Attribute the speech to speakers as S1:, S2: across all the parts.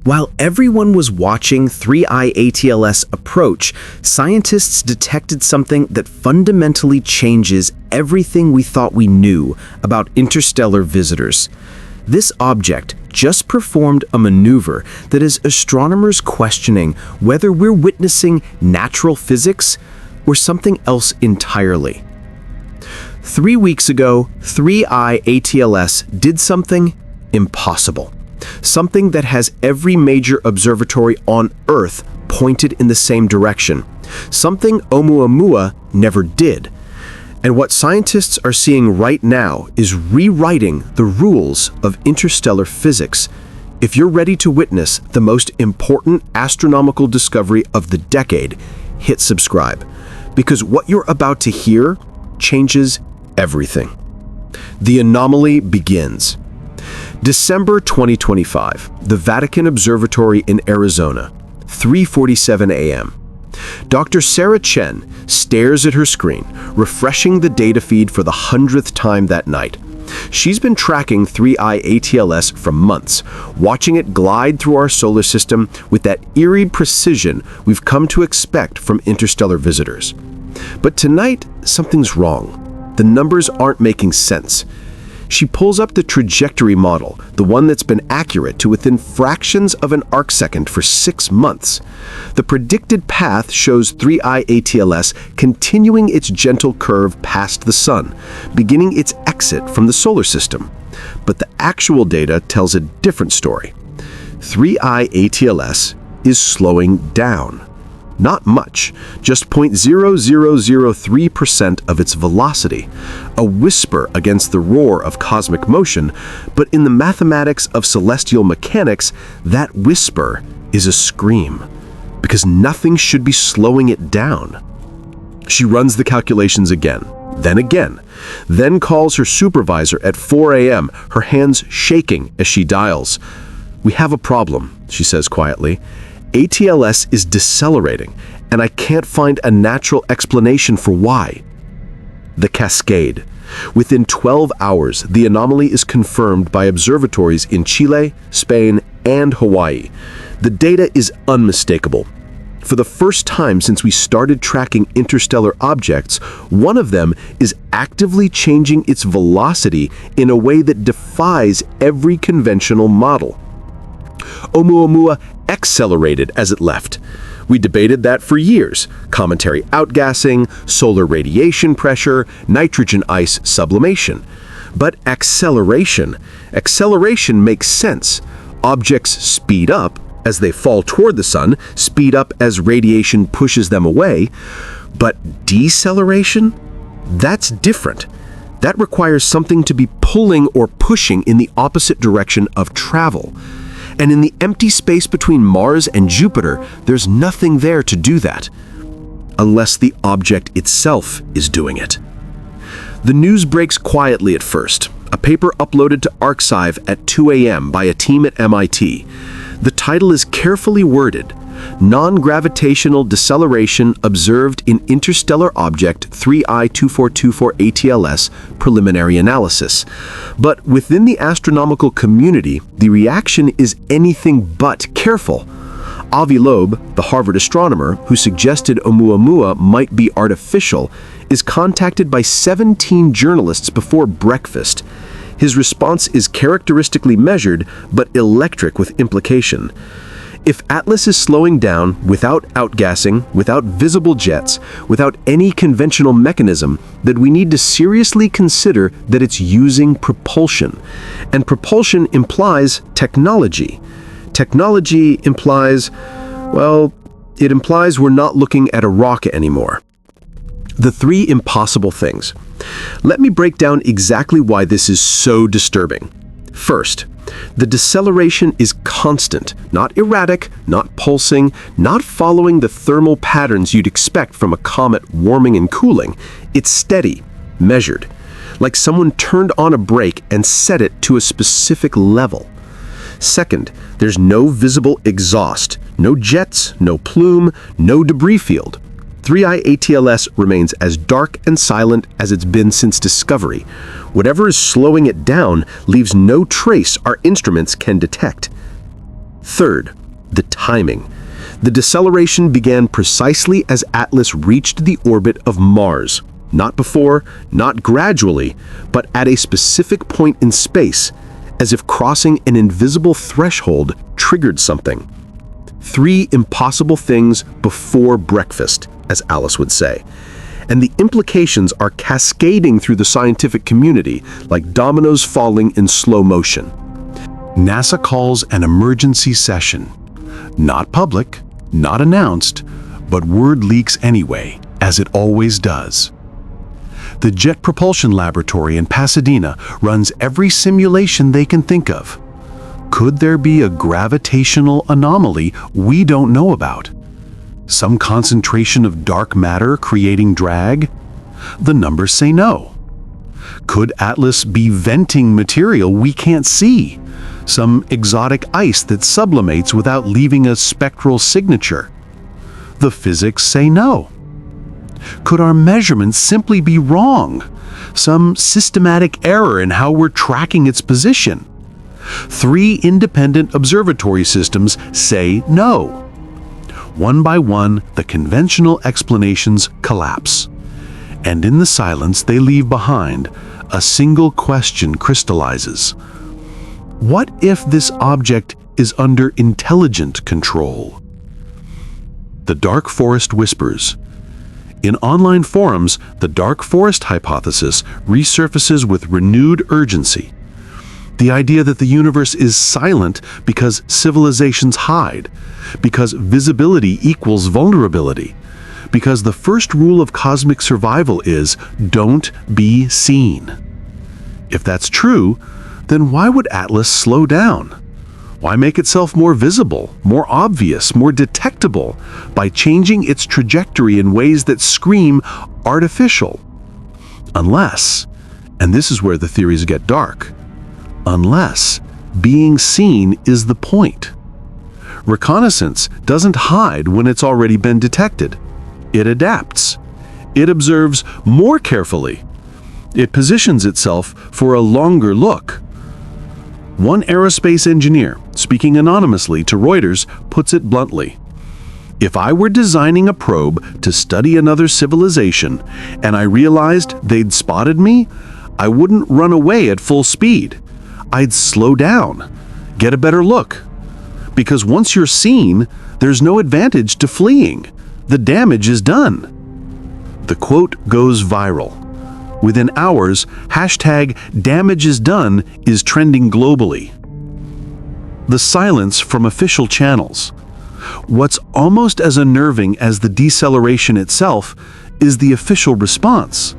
S1: While everyone was watching 3I ATLS approach, scientists detected something that fundamentally changes everything we thought we knew about interstellar visitors. This object just performed a maneuver that has astronomers questioning whether we're witnessing natural physics or something else entirely. 3 weeks ago, 3I ATLS did something impossible. Something that has every major observatory on Earth pointed in the same direction. Something Oumuamua never did. And what scientists are seeing right now is rewriting the rules of interstellar physics. If you're ready to witness the most important astronomical discovery of the decade, hit subscribe. Because what you're about to hear changes everything. The anomaly begins. December 2025, the Vatican Observatory in Arizona, 3:47 a.m. Dr. Sarah Chen stares at her screen, refreshing the data feed for the 100th time that night. She's been tracking 3I ATLS for months, watching it glide through our solar system with that eerie precision we've come to expect from interstellar visitors. But tonight, something's wrong. The numbers aren't making sense. She pulls up the trajectory model, the one that's been accurate to within fractions of an arcsecond for 6 months. The predicted path shows 3I ATLS continuing its gentle curve past the sun, beginning its exit from the solar system. But the actual data tells a different story. 3I ATLS is slowing down. Not much, just 0.0003% of its velocity, a whisper against the roar of cosmic motion, but in the mathematics of celestial mechanics, that whisper is a scream, because nothing should be slowing it down. She runs the calculations again, then calls her supervisor at 4 a.m., her hands shaking as she dials. "We have a problem," she says quietly. ATLS is decelerating, and I can't find a natural explanation for why. The cascade. Within 12 hours, the anomaly is confirmed by observatories in Chile, Spain, and Hawaii. The data is unmistakable. For the first time since we started tracking interstellar objects, one of them is actively changing its velocity in a way that defies every conventional model. Oumuamua accelerated as it left. We debated that for years. Cometary outgassing, solar radiation pressure, nitrogen ice sublimation. But acceleration makes sense. Objects speed up as they fall toward the sun, speed up as radiation pushes them away. But deceleration? That's different. That requires something to be pulling or pushing in the opposite direction of travel. And in the empty space between Mars and Jupiter, there's nothing there to do that, unless the object itself is doing it. The news breaks quietly at first, a paper uploaded to Archive at 2 a.m. by a team at MIT. The title is carefully worded, "Non-Gravitational Deceleration Observed in Interstellar Object 3I2424 ATLS Preliminary Analysis." But within the astronomical community, the reaction is anything but careful. Avi Loeb, the Harvard astronomer who suggested Oumuamua might be artificial, is contacted by 17 journalists before breakfast. His response is characteristically measured, but electric with implication. If Atlas is slowing down without outgassing, without visible jets, without any conventional mechanism, then we need to seriously consider that it's using propulsion. And propulsion implies technology. Technology implies, well, it implies we're not looking at a rocket anymore. The 3 impossible things. Let me break down exactly why this is so disturbing. First, the deceleration is constant, not erratic, not pulsing, not following the thermal patterns you'd expect from a comet warming and cooling. It's steady, measured, like someone turned on a brake and set it to a specific level. Second, there's no visible exhaust, no jets, no plume, no debris field. 3I ATLS remains as dark and silent as it's been since discovery. Whatever is slowing it down leaves no trace our instruments can detect. Third, the timing. The deceleration began precisely as Atlas reached the orbit of Mars. Not before, not gradually, but at a specific point in space, as if crossing an invisible threshold triggered something. 3 impossible things before breakfast, as Alice would say. And the implications are cascading through the scientific community like dominoes falling in slow motion.
S2: NASA calls an emergency session. Not public, not announced, but word leaks anyway, as it always does. The Jet Propulsion Laboratory in Pasadena runs every simulation they can think of. Could there be a gravitational anomaly we don't know about? Some concentration of dark matter creating drag? The numbers say no. Could Atlas be venting material we can't see? Some exotic ice that sublimates without leaving a spectral signature? The physics say no. Could our measurements simply be wrong? Some systematic error in how we're tracking its position? 3 independent observatory systems say no. One by one, the conventional explanations collapse. And in the silence they leave behind, a single question crystallizes. What if this object is under intelligent control? The dark forest whispers. In online forums, the dark forest hypothesis resurfaces with renewed urgency. The idea that the universe is silent because civilizations hide, because visibility equals vulnerability, because the first rule of cosmic survival is don't be seen. If that's true, then why would Atlas slow down? Why make itself more visible, more obvious, more detectable by changing its trajectory in ways that scream artificial? Unless, and this is where the theories get dark, unless being seen is the point. Reconnaissance doesn't hide when it's already been detected. It adapts. It observes more carefully. It positions itself for a longer look. One aerospace engineer, speaking anonymously to Reuters, puts it bluntly. If I were designing a probe to study another civilization and I realized they'd spotted me, I wouldn't run away at full speed. I'd slow down, get a better look. Because once you're seen, there's no advantage to fleeing. The damage is done. The quote goes viral. Within hours, #DamageIsDone is trending globally. The silence from official channels. What's almost as unnerving as the deceleration itself is the official response,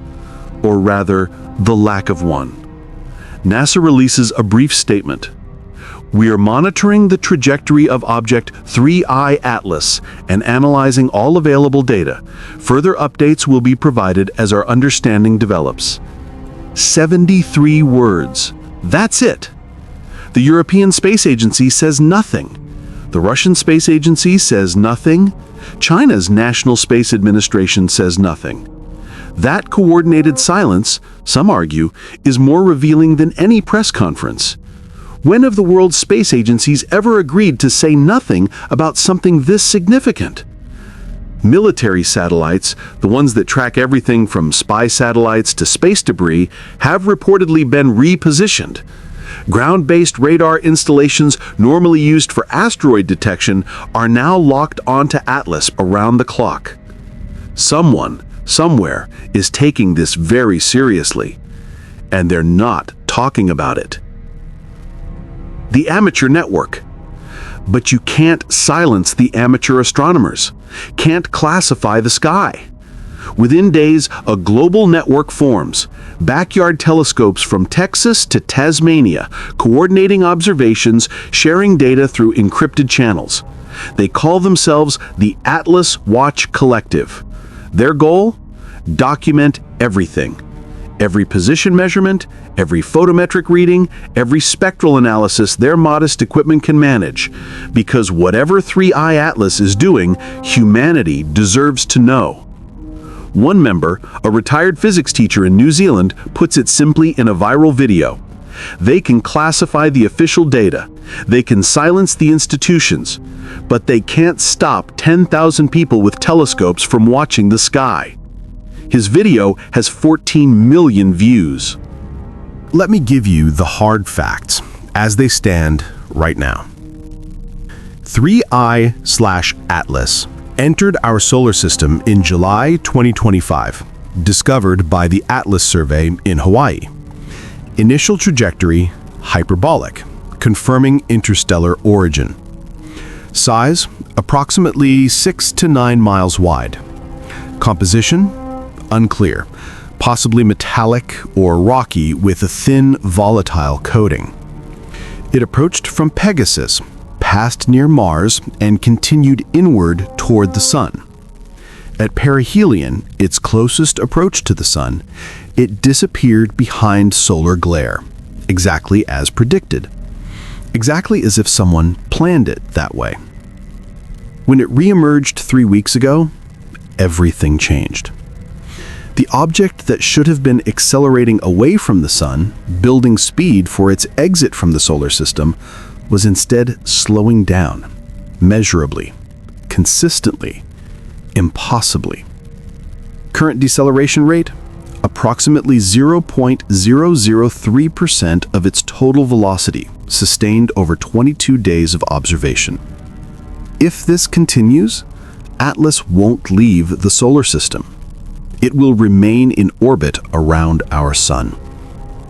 S2: or rather, the lack of one. NASA releases a brief statement. We are monitoring the trajectory of object 3I Atlas and analyzing all available data. Further updates will be provided as our understanding develops. 73 words. That's it. The European Space Agency says nothing. The Russian Space Agency says nothing. China's National Space Administration says nothing. That coordinated silence, some argue, is more revealing than any press conference. When have the world's space agencies ever agreed to say nothing about something this significant? Military satellites, the ones that track everything from spy satellites to space debris, have reportedly been repositioned. Ground-based radar installations normally used for asteroid detection are now locked onto Atlas around the clock. Someone, somewhere, is taking this very seriously, and they're not talking about it. The amateur network. But you can't silence the amateur astronomers, can't classify the sky. Within days, a global network forms, backyard telescopes from Texas to Tasmania, coordinating observations, sharing data through encrypted channels. They call themselves the Atlas Watch Collective. Their goal? Document everything. Every position measurement, every photometric reading, every spectral analysis their modest equipment can manage. Because whatever 3I Atlas is doing, humanity deserves to know. One member, a retired physics teacher in New Zealand, puts it simply in a viral video. They can classify the official data, They can silence the institutions, but they can't stop 10,000 people with telescopes from watching the sky. His video has 14 million views. Let me give you the hard facts as they stand right now. 3I/Atlas entered our solar system in July 2025, discovered by the Atlas survey in Hawaii. Initial trajectory, hyperbolic, confirming interstellar origin. Size, approximately 6 to 9 miles wide. Composition, unclear, possibly metallic or rocky with a thin, volatile coating. It approached from Pegasus, passed near Mars, and continued inward toward the Sun. At perihelion, its closest approach to the Sun, it disappeared behind solar glare, exactly as predicted. Exactly as if someone planned it that way. When it re-emerged 3 weeks ago, everything changed. The object that should have been accelerating away from the Sun, building speed for its exit from the solar system, was instead slowing down, measurably, consistently, impossibly. Current deceleration rate? Approximately 0.003% of its total velocity, sustained over 22 days of observation. If this continues, Atlas won't leave the solar system. It will remain in orbit around our Sun,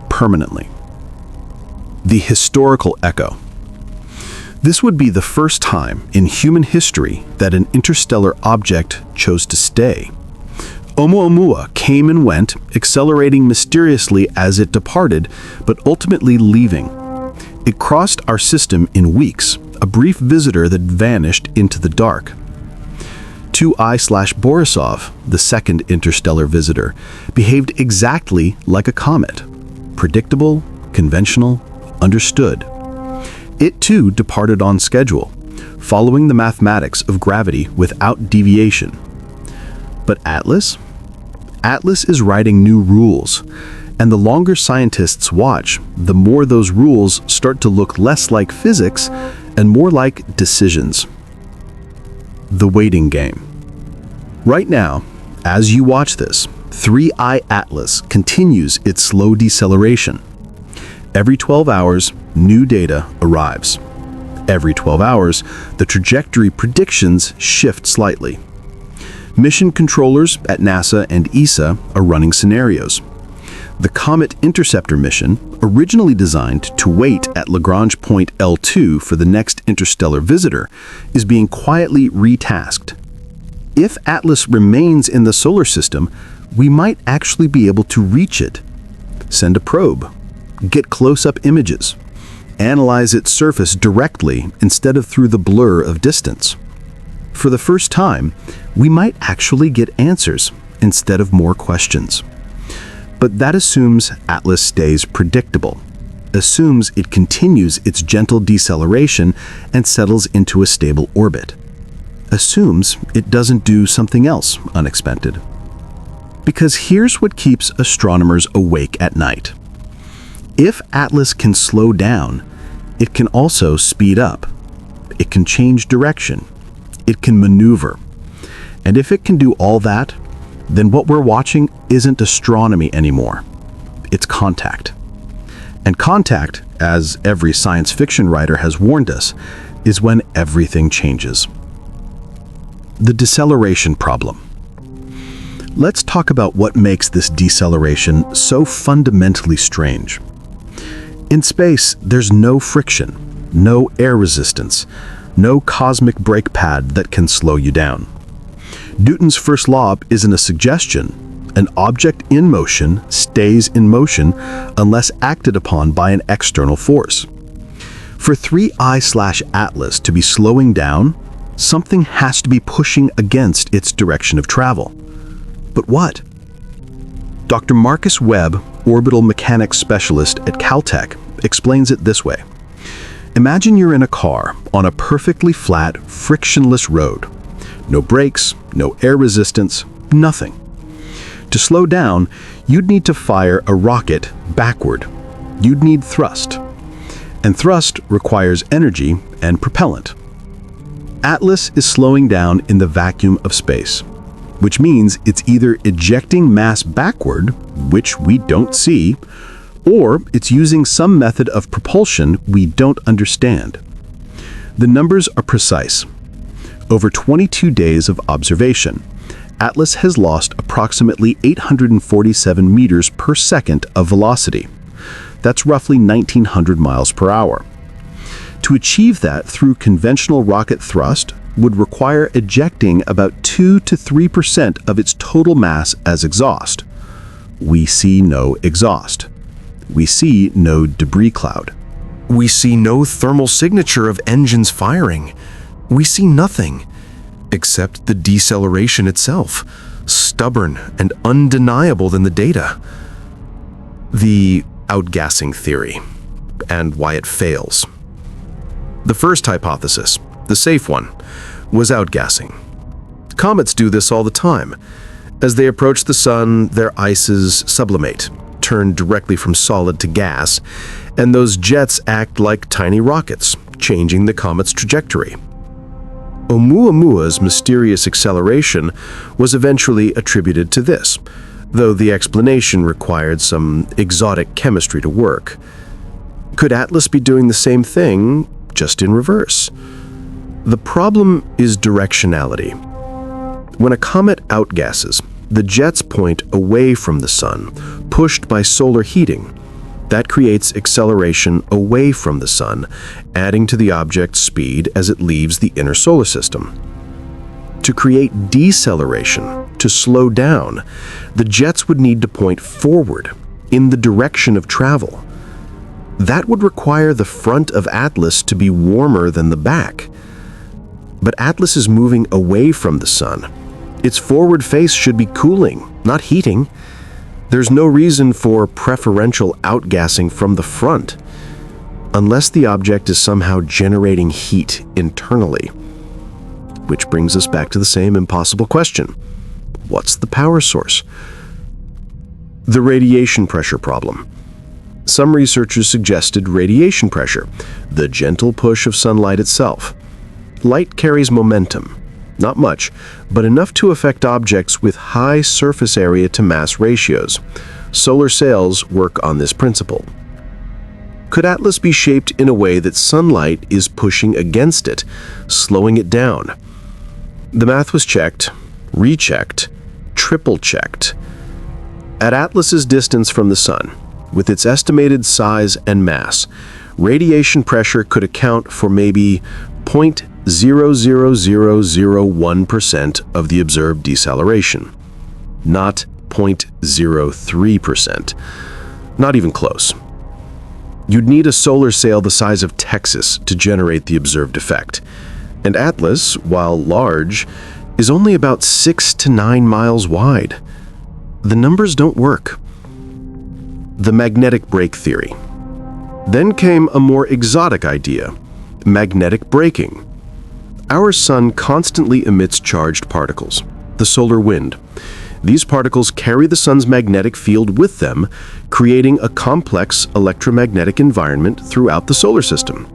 S2: permanently. The historical echo. This would be the first time in human history that an interstellar object chose to stay. Oumuamua came and went, accelerating mysteriously as it departed, but ultimately leaving. It crossed our system in weeks, a brief visitor that vanished into the dark. 2I/Borisov, the second interstellar visitor, behaved exactly like a comet. Predictable, conventional, understood. It too departed on schedule, following the mathematics of gravity without deviation. But Atlas? Atlas is writing new rules, and the longer scientists watch, the more those rules start to look less like physics and more like decisions. The waiting game. Right now, as you watch this, 3I Atlas continues its slow deceleration. Every 12 hours, new data arrives. Every 12 hours, the trajectory predictions shift slightly. Mission controllers at NASA and ESA are running scenarios. The Comet Interceptor mission, originally designed to wait at Lagrange point L2 for the next interstellar visitor, is being quietly retasked. If Atlas remains in the solar system, we might actually be able to reach it. Send a probe, get close-up images, analyze its surface directly instead of through the blur of distance. For the first time, we might actually get answers instead of more questions. But that assumes Atlas stays predictable, assumes it continues its gentle deceleration and settles into a stable orbit, assumes it doesn't do something else unexpected. Because here's what keeps astronomers awake at night. If Atlas can slow down, it can also speed up. It can change direction. It can maneuver. And if it can do all that, then what we're watching isn't astronomy anymore. It's contact. And contact, as every science fiction writer has warned us, is when everything changes. The deceleration problem. Let's talk about what makes this deceleration so fundamentally strange. In space, there's no friction, no air resistance, no cosmic brake pad that can slow you down. Newton's first law isn't a suggestion. An object in motion stays in motion unless acted upon by an external force. For 3I/Atlas to be slowing down, something has to be pushing against its direction of travel. But what? Dr. Marcus Webb, orbital mechanics specialist at Caltech, explains it this way. Imagine you're in a car on a perfectly flat, frictionless road. No brakes, no air resistance, nothing. To slow down, you'd need to fire a rocket backward. You'd need thrust. and thrust requires energy and propellant. Atlas is slowing down in the vacuum of space, which means it's either ejecting mass backward, which we don't see, or it's using some method of propulsion we don't understand. The numbers are precise. Over 22 days of observation, Atlas has lost approximately 847 meters per second of velocity. That's roughly 1,900 miles per hour. To achieve that through conventional rocket thrust would require ejecting about 2 to 3% of its total mass as exhaust. We see no exhaust. We see no debris cloud.
S1: We see no thermal signature of engines firing. We see nothing except the deceleration itself, stubborn and undeniable than the data. The outgassing theory, and why it fails. The first hypothesis, the safe one, was outgassing. Comets do this all the time. As they approach the sun, their ices sublimate, turn directly from solid to gas, and those jets act like tiny rockets, changing the comet's trajectory. Oumuamua's mysterious acceleration was eventually attributed to this, though the explanation required some exotic chemistry to work. Could Atlas be doing the same thing, just in reverse? The problem is directionality. When a comet outgasses, the jets point away from the sun, pushed by solar heating. That creates acceleration away from the sun, adding to the object's speed as it leaves the inner solar system. To create deceleration, to slow down, the jets would need to point forward, in the direction of travel. That would require the front of Atlas to be warmer than the back. But Atlas is moving away from the sun. Its forward face should be cooling, not heating. There's no reason for preferential outgassing from the front, unless the object is somehow generating heat internally. Which brings us back to the same impossible question. What's the power source? The radiation pressure problem. Some researchers suggested radiation pressure, the gentle push of sunlight itself. Light carries momentum. Not much, but enough to affect objects with high surface area to mass ratios. Solar sails work on this principle. Could Atlas be shaped in a way that sunlight is pushing against it, slowing it down? The math was checked, rechecked, triple-checked. At Atlas's distance from the sun, with its estimated size and mass, radiation pressure could account for maybe 0.00001% of the observed deceleration, not 0.03%. Not even close. You'd need a solar sail the size of Texas to generate the observed effect, and Atlas, while large, is only about 6 to 9 miles wide. The numbers don't work. The magnetic brake theory. Then came a more exotic idea, magnetic braking. Our sun constantly emits charged particles, the solar wind. These particles carry the sun's magnetic field with them, creating a complex electromagnetic environment throughout the solar system.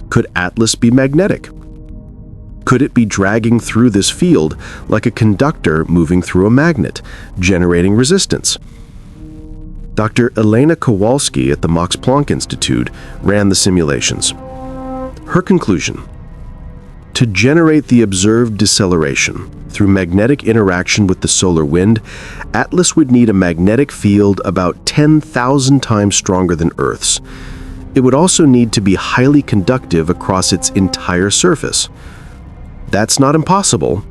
S1: Could Atlas be magnetic? Could it be dragging through this field like a conductor moving through a magnet, generating resistance? Dr. Elena Kowalski at the Max Planck Institute ran the simulations. Her conclusion: to generate the observed deceleration through magnetic interaction with the solar wind, Atlas would need a magnetic field about 10,000 times stronger than Earth's. It would also need to be highly conductive across its entire surface. That's not impossible,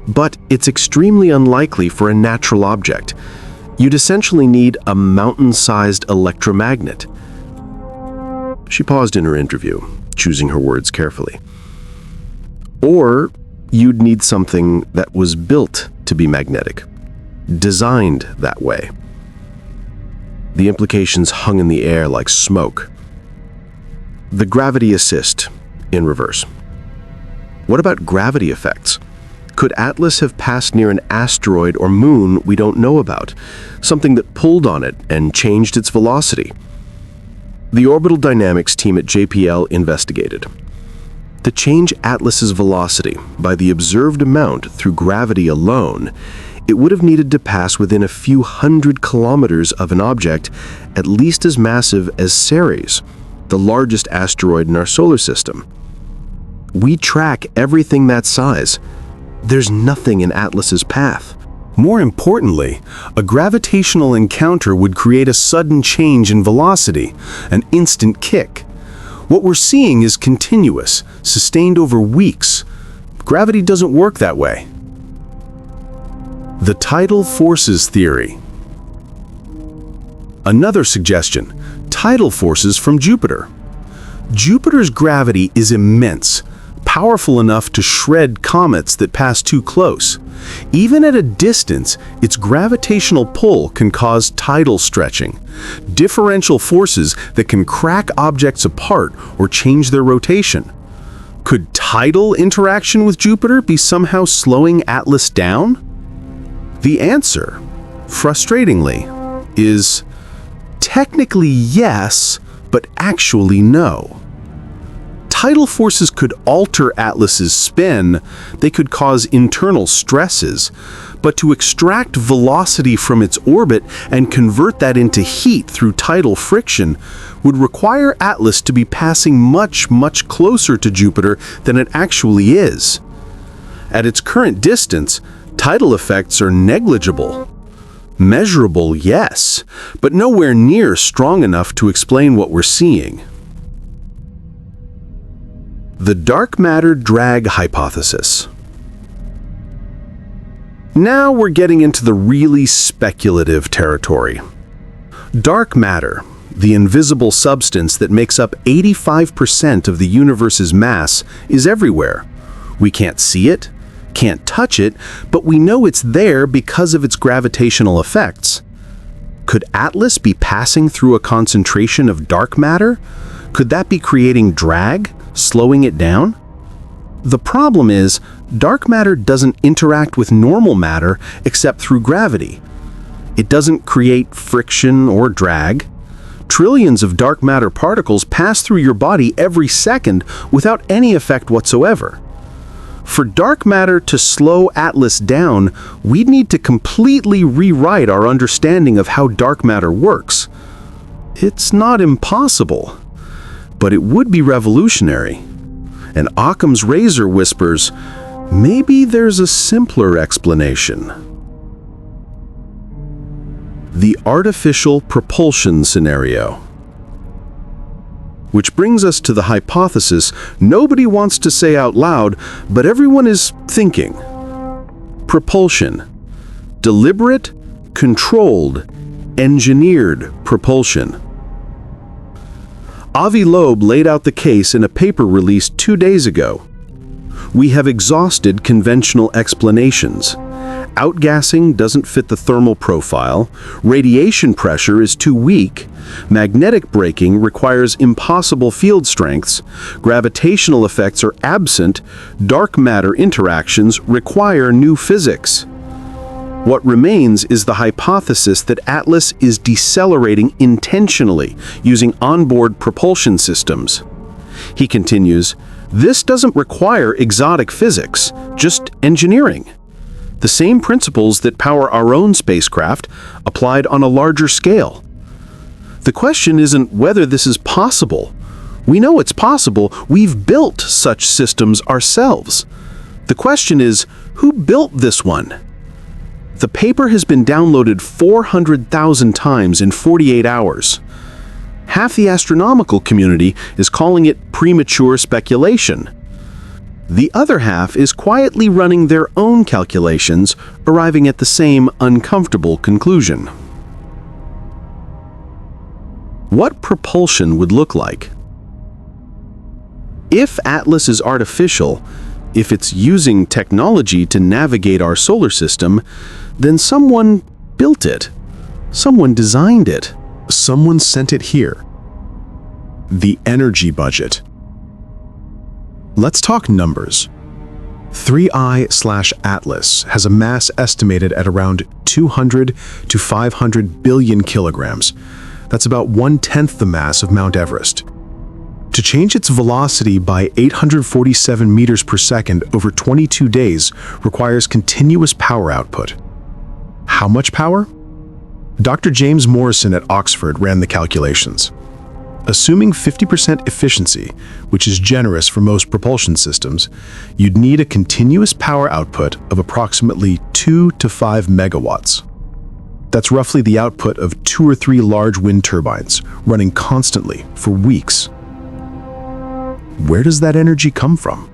S1: but it's extremely unlikely for a natural object. You'd essentially need a mountain-sized electromagnet. She paused in her interview, choosing her words carefully. Or you'd need something that was built to be magnetic, designed that way. The implications hung in the air like smoke. The gravity assist in reverse. What about gravity effects? Could Atlas have passed near an asteroid or moon we don't know about, something that pulled on it and changed its velocity? The orbital dynamics team at JPL investigated. To change Atlas's velocity by the observed amount through gravity alone, it would have needed to pass within a few hundred kilometers of an object at least as massive as Ceres, the largest asteroid in our solar system. We track everything that size. There's nothing in Atlas's path.
S2: More importantly, a gravitational encounter would create a sudden change in velocity, an instant kick. What we're seeing is continuous, sustained over weeks. Gravity doesn't work that way. The tidal forces theory. Another suggestion: tidal forces from Jupiter. Jupiter's gravity is immense, powerful enough to shred comets that pass too close. Even at a distance, its gravitational pull can cause tidal stretching, differential forces that can crack objects apart or change their rotation. Could tidal interaction with Jupiter be somehow slowing Atlas down? The answer, frustratingly, is technically yes, but actually no. Tidal forces could alter Atlas's spin, they could cause internal stresses, but to extract velocity from its orbit and convert that into heat through tidal friction would require Atlas to be passing much, much closer to Jupiter than it actually is. At its current distance, tidal effects are negligible. Measurable, yes, but nowhere near strong enough to explain what we're seeing. The dark matter drag hypothesis. Now we're getting into the really speculative territory. Dark matter, the invisible substance that makes up 85% of the universe's mass, is everywhere. We can't see it, can't touch it, but we know it's there because of its gravitational effects. Could Atlas be passing through a concentration of dark matter? Could that be creating drag, slowing it down? The problem is, dark matter doesn't interact with normal matter except through gravity. It doesn't create friction or drag. Trillions of dark matter particles pass through your body every second without any effect whatsoever. For dark matter to slow Atlas down, we'd need to completely rewrite our understanding of how dark matter works. It's not impossible, but it would be revolutionary. And Occam's razor whispers, maybe there's a simpler explanation. The artificial propulsion scenario. Which brings us to the hypothesis nobody wants to say out loud, but everyone is thinking. Propulsion. Deliberate, controlled, engineered propulsion. Avi Loeb laid out the case in a paper released 2 days ago. We have exhausted conventional explanations. Outgassing doesn't fit the thermal profile, radiation pressure is too weak, magnetic braking requires impossible field strengths, gravitational effects are absent, dark matter interactions require new physics. What remains is the hypothesis that Atlas is decelerating intentionally using onboard propulsion systems. He continues, this doesn't require exotic physics, just engineering. The same principles that power our own spacecraft applied on a larger scale. The question isn't whether this is possible. We know it's possible. We've built such systems ourselves. The question is, who built this one? The paper has been downloaded 400,000 times in 48 hours. Half the astronomical community is calling it premature speculation. The other half is quietly running their own calculations, arriving at the same uncomfortable conclusion. What propulsion would look like? If Atlas is artificial, if it's using technology to navigate our solar system, then someone built it. Someone designed it. Someone sent it here. The energy budget. Let's talk numbers. 3I/Atlas has a mass estimated at around 200 to 500 billion kilograms. That's about 1/10 the mass of Mount Everest. To change its velocity by 847 meters per second over 22 days requires continuous power output. How much power? Dr. James Morrison at Oxford ran the calculations. Assuming 50% efficiency, which is generous for most propulsion systems, you'd need a continuous power output of approximately 2 to 5 megawatts. That's roughly the output of 2 or 3 large wind turbines, running constantly for weeks. Where does that energy come from?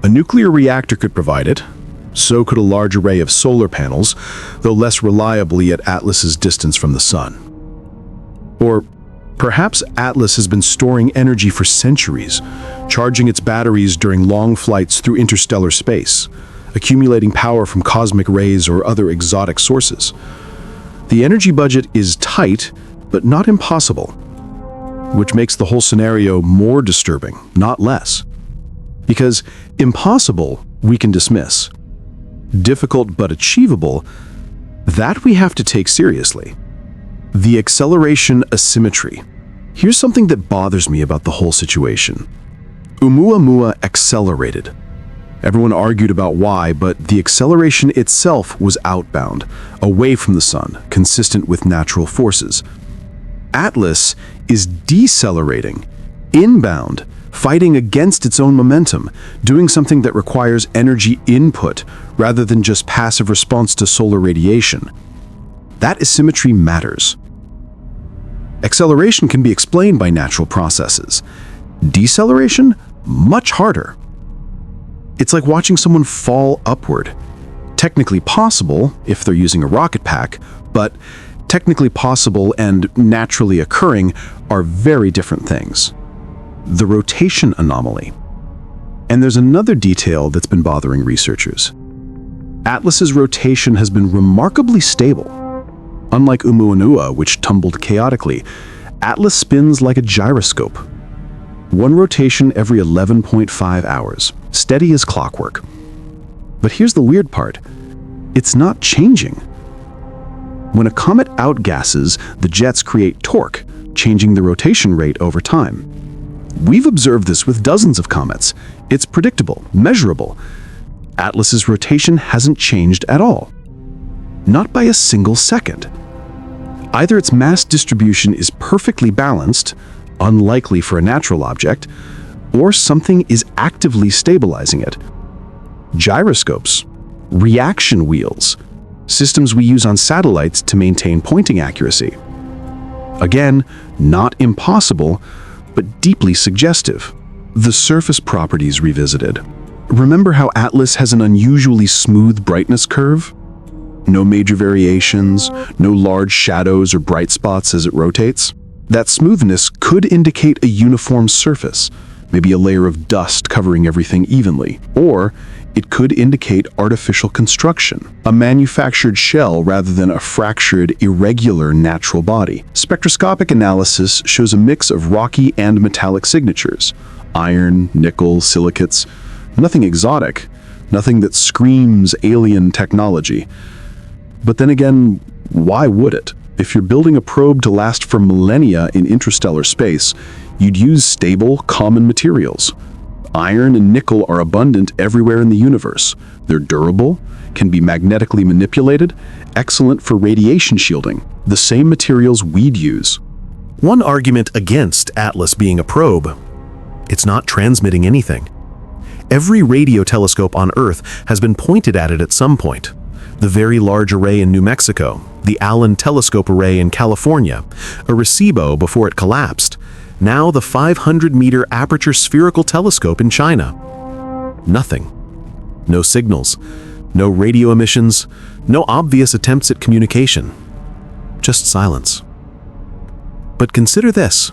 S2: A nuclear reactor could provide it. So could a large array of solar panels, though less reliably at Atlas's distance from the sun. Or perhaps Atlas has been storing energy for centuries, charging its batteries during long flights through interstellar space, accumulating power from cosmic rays or other exotic sources. The energy budget is tight, but not impossible, which makes the whole scenario more disturbing, not less. Because impossible, we can dismiss. Difficult but achievable, that we have to take seriously. The acceleration asymmetry. Here's something that bothers me about the whole situation. Oumuamua accelerated. Everyone argued about why, but the acceleration itself was outbound, away from the sun, consistent with natural forces. Atlas is decelerating, inbound, fighting against its own momentum, doing something that requires energy input rather than just passive response to solar radiation. That asymmetry matters. Acceleration can be explained by natural processes. Deceleration, much harder. It's like watching someone fall upward. Technically possible if they're using a rocket pack, but technically possible and naturally occurring are very different things. The rotation anomaly. And there's another detail that's been bothering researchers. Atlas's rotation has been remarkably stable. Unlike Oumuamua, which tumbled chaotically, Atlas spins like a gyroscope. One rotation every 11.5 hours, steady as clockwork. But here's the weird part. It's not changing. When a comet outgasses, the jets create torque, changing the rotation rate over time. We've observed this with dozens of comets. It's predictable, measurable. Atlas's rotation hasn't changed at all. Not by a single second. Either its mass distribution is perfectly balanced, unlikely for a natural object, or something is actively stabilizing it. Gyroscopes, reaction wheels, systems we use on satellites to maintain pointing accuracy. Again, not impossible, but deeply suggestive. The surface properties revisited. Remember how Atlas has an unusually smooth brightness curve? No major variations, no large shadows or bright spots as it rotates. That smoothness could indicate a uniform surface, maybe a layer of dust covering everything evenly. Or it could indicate artificial construction, a manufactured shell rather than a fractured, irregular natural body. Spectroscopic analysis shows a mix of rocky and metallic signatures: iron, nickel, silicates. Nothing exotic, nothing that screams alien technology. But then again, why would it? If you're building a probe to last for millennia in interstellar space, you'd use stable, common materials. Iron and nickel are abundant everywhere in the universe. They're durable, can be magnetically manipulated, excellent for radiation shielding, the same materials we'd use.
S1: One argument against Atlas being a probe: it's not transmitting anything. Every radio telescope on Earth has been pointed at it at some point. The Very Large Array in New Mexico, the Allen Telescope Array in California, Arecibo before it collapsed, now the 500-meter Aperture Spherical Telescope in China. Nothing. No signals, no radio emissions, no obvious attempts at communication. Just silence. But consider this.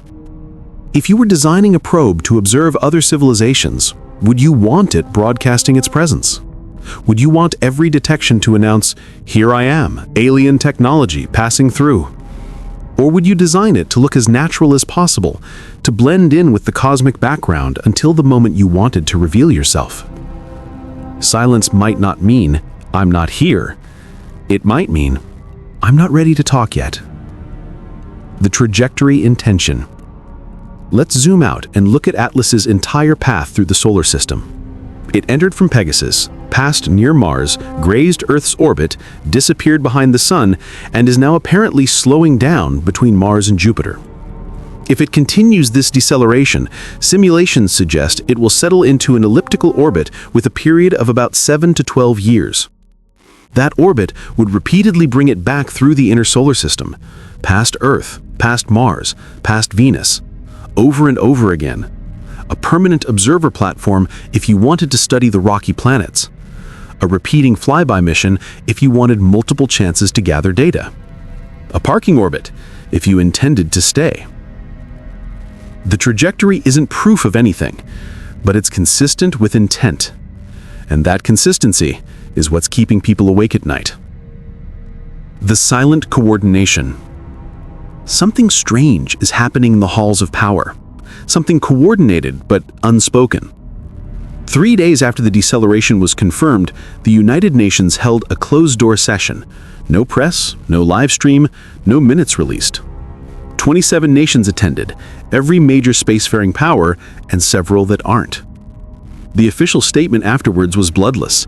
S1: If you were designing a probe to observe other civilizations, would you want it broadcasting its presence? Would you want every detection to announce, "Here I am, alien technology passing through"? Or would you design it to look as natural as possible, to blend in with the cosmic background until the moment you wanted to reveal yourself? Silence might not mean, "I'm not here." It might mean, "I'm not ready to talk yet."
S2: The trajectory in tension. Let's zoom out and look at Atlas's entire path through the solar system. It entered from Pegasus, passed near Mars, grazed Earth's orbit, disappeared behind the Sun, and is now apparently slowing down between Mars and Jupiter. If it continues this deceleration, simulations suggest it will settle into an elliptical orbit with a period of about 7 to 12 years. That orbit would repeatedly bring it back through the inner solar system, past Earth, past Mars, past Venus, over and over again. A permanent observer platform if you wanted to study the rocky planets. A repeating flyby mission if you wanted multiple chances to gather data. A parking orbit if you intended to stay. The trajectory isn't proof of anything, but it's consistent with intent. And that consistency is what's keeping people awake at night. The silent coordination. Something strange is happening in the halls of power. Something coordinated but unspoken. 3 days after the deceleration was confirmed, the United Nations held a closed-door session. No press, no live stream, no minutes released. 27 nations attended, every major spacefaring power and several that aren't. The official statement afterwards was bloodless.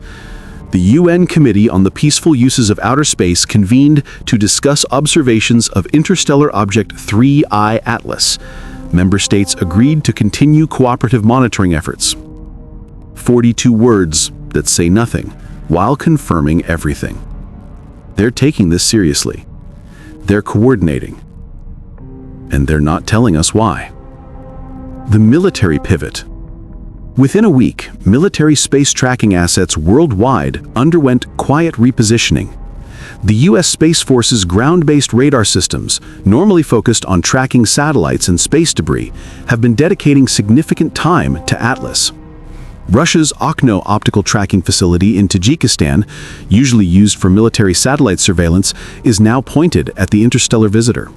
S2: The UN Committee on the Peaceful Uses of Outer Space convened to discuss observations of interstellar object 3I Atlas. Member states agreed to continue cooperative monitoring efforts. 42 words that say nothing, while confirming everything. They're taking this seriously. They're coordinating. And they're not telling us why. The military pivot. Within a week, military space tracking assets worldwide underwent quiet repositioning. The U.S. Space Force's ground-based radar systems, normally focused on tracking satellites and space debris, have been dedicating significant time to Atlas. Russia's Okno optical tracking facility in Tajikistan, usually used for military satellite surveillance, is now pointed at the interstellar visitor.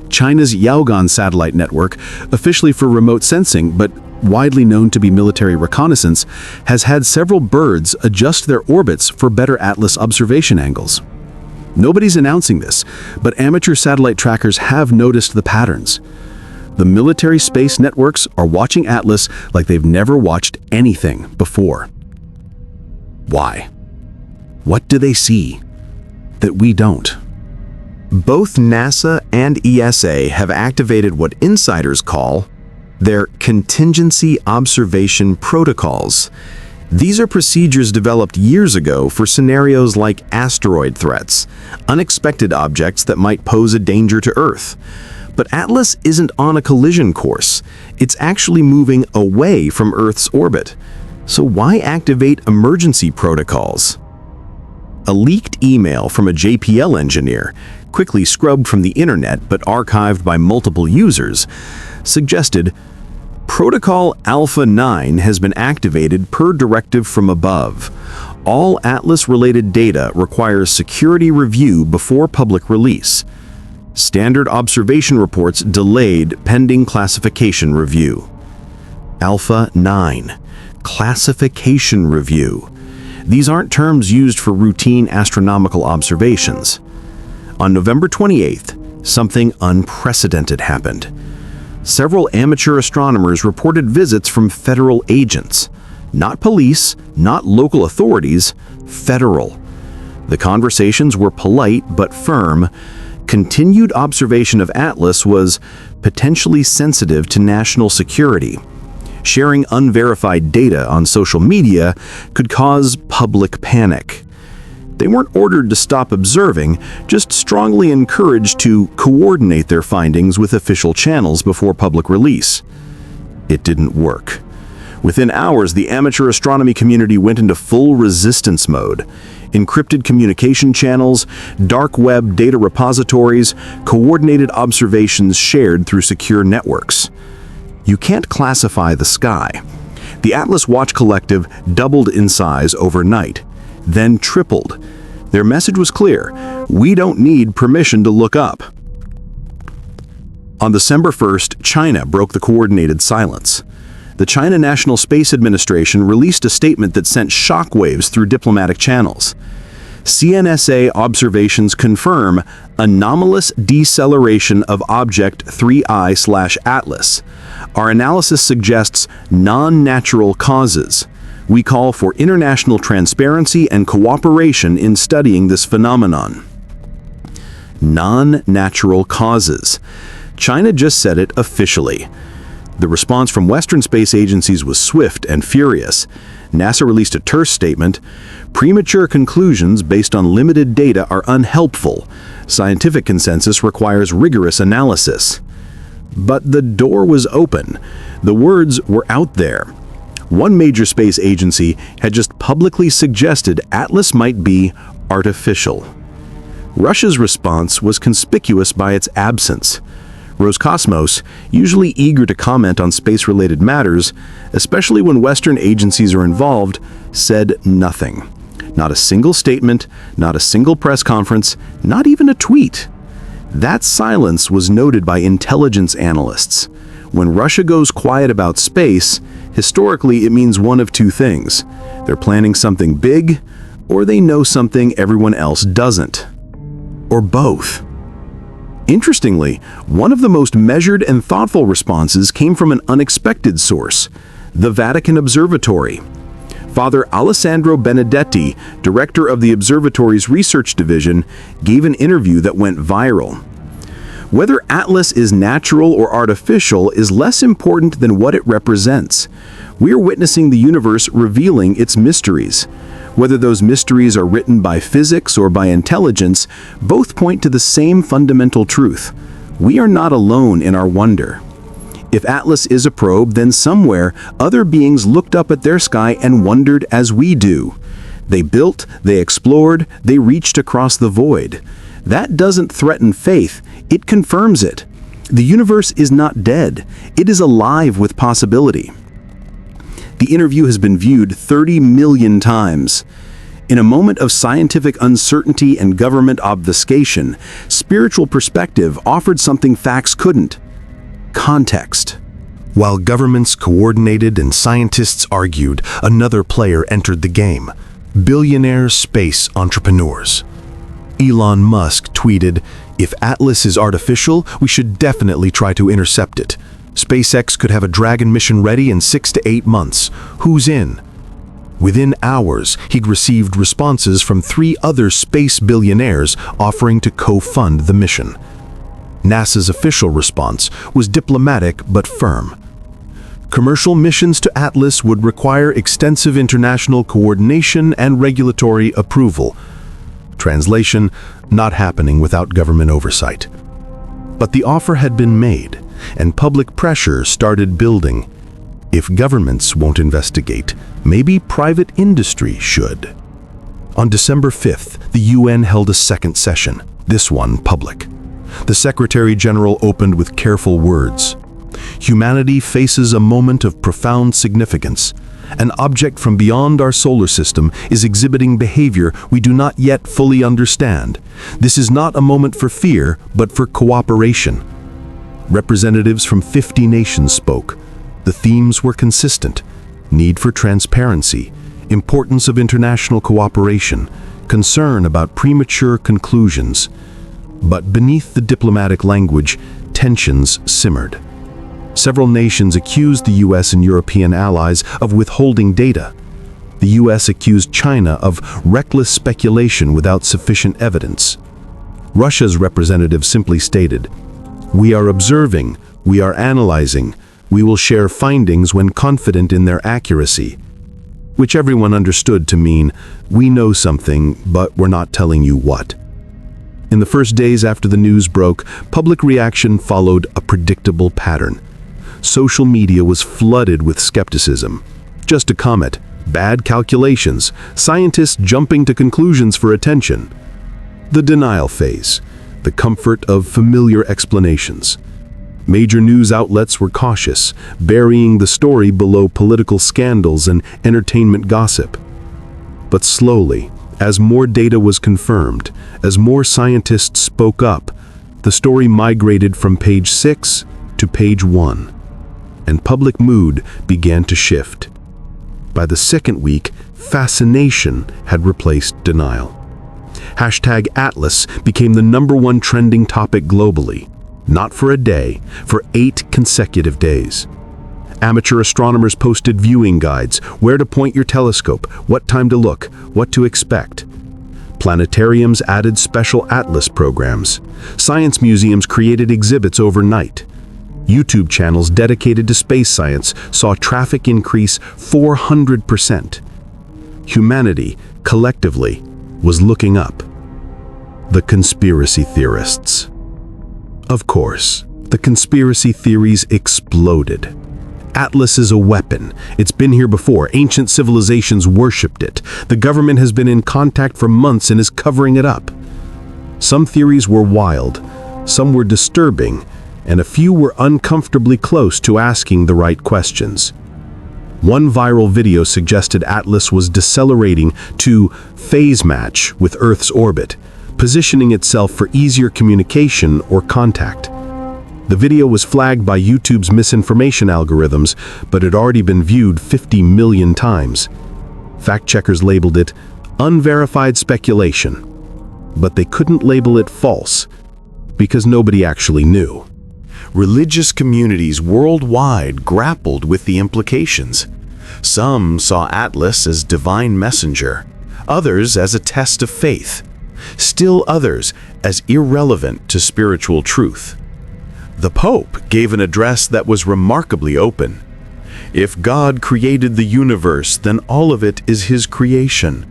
S2: China's Yaogan satellite network, officially for remote sensing but widely known to be military reconnaissance, has had several birds adjust their orbits for better Atlas observation angles. Nobody's announcing this, but amateur satellite trackers have noticed the patterns. The military space networks are watching Atlas like they've never watched anything before. Why? What do they see that we don't?
S1: Both NASA and ESA have activated what insiders call their contingency observation protocols. These are procedures developed years ago for scenarios like asteroid threats, unexpected objects that might pose a danger to Earth. But Atlas isn't on a collision course. It's actually moving away from Earth's orbit. So why activate emergency protocols? A leaked email from a JPL engineer, quickly scrubbed from the internet but archived by multiple users, suggested Protocol Alpha 9 has been activated per directive from above. All Atlas-related data requires security review before public release. Standard observation reports delayed pending classification review. Alpha 9. Classification review. These aren't terms used for routine astronomical observations. On November 28th, something unprecedented happened. Several amateur astronomers reported visits from federal agents. Not police, not local authorities, federal. The conversations were polite but firm. Continued observation of Atlas was potentially sensitive to national security. Sharing unverified data on social media could cause public panic. They weren't ordered to stop observing, just strongly encouraged to coordinate their findings with official channels before public release. It didn't work. Within hours, the amateur astronomy community went into full resistance mode. Encrypted communication channels, dark web data repositories, coordinated observations shared through secure networks. You can't classify the sky. The Atlas Watch Collective doubled in size overnight, then tripled. Their message was clear: we don't need permission to look up. On December 1st, China broke the coordinated silence. The China National Space Administration released a statement that sent shockwaves through diplomatic channels. CNSA observations confirm anomalous deceleration of object 3I/Atlas. Our analysis suggests non-natural causes. We call for international transparency and cooperation in studying this phenomenon. Non-natural causes. China just said it officially. The response from Western space agencies was swift and furious. NASA released a terse statement. Premature conclusions based on limited data are unhelpful. Scientific consensus requires rigorous analysis. But the door was open. The words were out there. One major space agency had just publicly suggested Atlas might be artificial. Russia's response was conspicuous by its absence. Roscosmos, usually eager to comment on space-related matters, especially when Western agencies are involved, said nothing. Not a single statement, not a single press conference, not even a tweet. That silence was noted by intelligence analysts. When Russia goes quiet about space, historically it means one of two things. They're planning something big, or they know something everyone else doesn't. Or both. Interestingly, one of the most measured and thoughtful responses came from an unexpected source, the Vatican Observatory. Father Alessandro Benedetti, director of the observatory's research division, gave an interview that went viral. Whether Atlas is natural or artificial is less important than what it represents. We're witnessing the universe revealing its mysteries. Whether those mysteries are written by physics or by intelligence, both point to the same fundamental truth. We are not alone in our wonder. If Atlas is a probe, then somewhere other beings looked up at their sky and wondered as we do. They built, they explored, they reached across the void. That doesn't threaten faith, it confirms it. The universe is not dead, it is alive with possibility. The interview has been viewed 30 million times. In a moment of scientific uncertainty and government obfuscation, spiritual perspective offered something facts couldn't: context. While governments coordinated and scientists argued, another player entered the game: billionaire space entrepreneurs. Elon Musk tweeted, "If Atlas is artificial, we should definitely try to intercept it. SpaceX could have a Dragon mission ready in 6 to 8 months. Who's in?" Within hours, he'd received responses from 3 other space billionaires offering to co-fund the mission. NASA's official response was diplomatic but firm. Commercial missions to Atlas would require extensive international coordination and regulatory approval. Translation: not happening without government oversight. But the offer had been made, and public pressure started building. If governments won't investigate, maybe private industry should. On December 5th, the UN held a second session, this one public. The Secretary General opened with careful words. Humanity faces a moment of profound significance. An object from beyond our solar system is exhibiting behavior we do not yet fully understand. This is not a moment for fear, but for cooperation. Representatives from 50 nations spoke. The themes were consistent: need for transparency, importance of international cooperation, concern about premature conclusions. But beneath the diplomatic language, tensions simmered. Several nations accused the US and European allies of withholding data. The US accused China of reckless speculation without sufficient evidence. Russia's representative simply stated, "We are observing, we are analyzing, we will share findings when confident in their accuracy," which everyone understood to mean, we know something, but we're not telling you what. In the first days after the news broke, public reaction followed a predictable pattern. Social media was flooded with skepticism. Just a comet, bad calculations, scientists jumping to conclusions for attention. The denial phase, the comfort of familiar explanations. Major news outlets were cautious, burying the story below political scandals and entertainment gossip. But slowly, as more data was confirmed, as more scientists spoke up, the story migrated from page 6 to page 1, and public mood began to shift. By the second week, fascination had replaced denial. #Atlas became the #1 trending topic globally. Not for a day, for 8 consecutive days. Amateur astronomers posted viewing guides, where to point your telescope, what time to look, what to expect. Planetariums added special Atlas programs. Science museums created exhibits overnight. YouTube channels dedicated to space science saw traffic increase 400%. Humanity, collectively, was looking up. The conspiracy theorists. Of course, the conspiracy theories exploded. Atlas is a weapon. It's been here before. Ancient civilizations worshipped it. The government has been in contact for months and is covering it up. Some theories were wild, some were disturbing, and a few were uncomfortably close to asking the right questions. One viral video suggested Atlas was decelerating to phase match with Earth's orbit, positioning itself for easier communication or contact. The video was flagged by YouTube's misinformation algorithms, but had already been viewed 50 million times. Fact-checkers labeled it unverified speculation, but they couldn't label it false because nobody actually knew.
S2: Religious communities worldwide grappled with the implications. Some saw Atlas as divine messenger, others as a test of faith, still others as irrelevant to spiritual truth. The Pope gave an address that was remarkably open. If God created the universe, then all of it is His creation.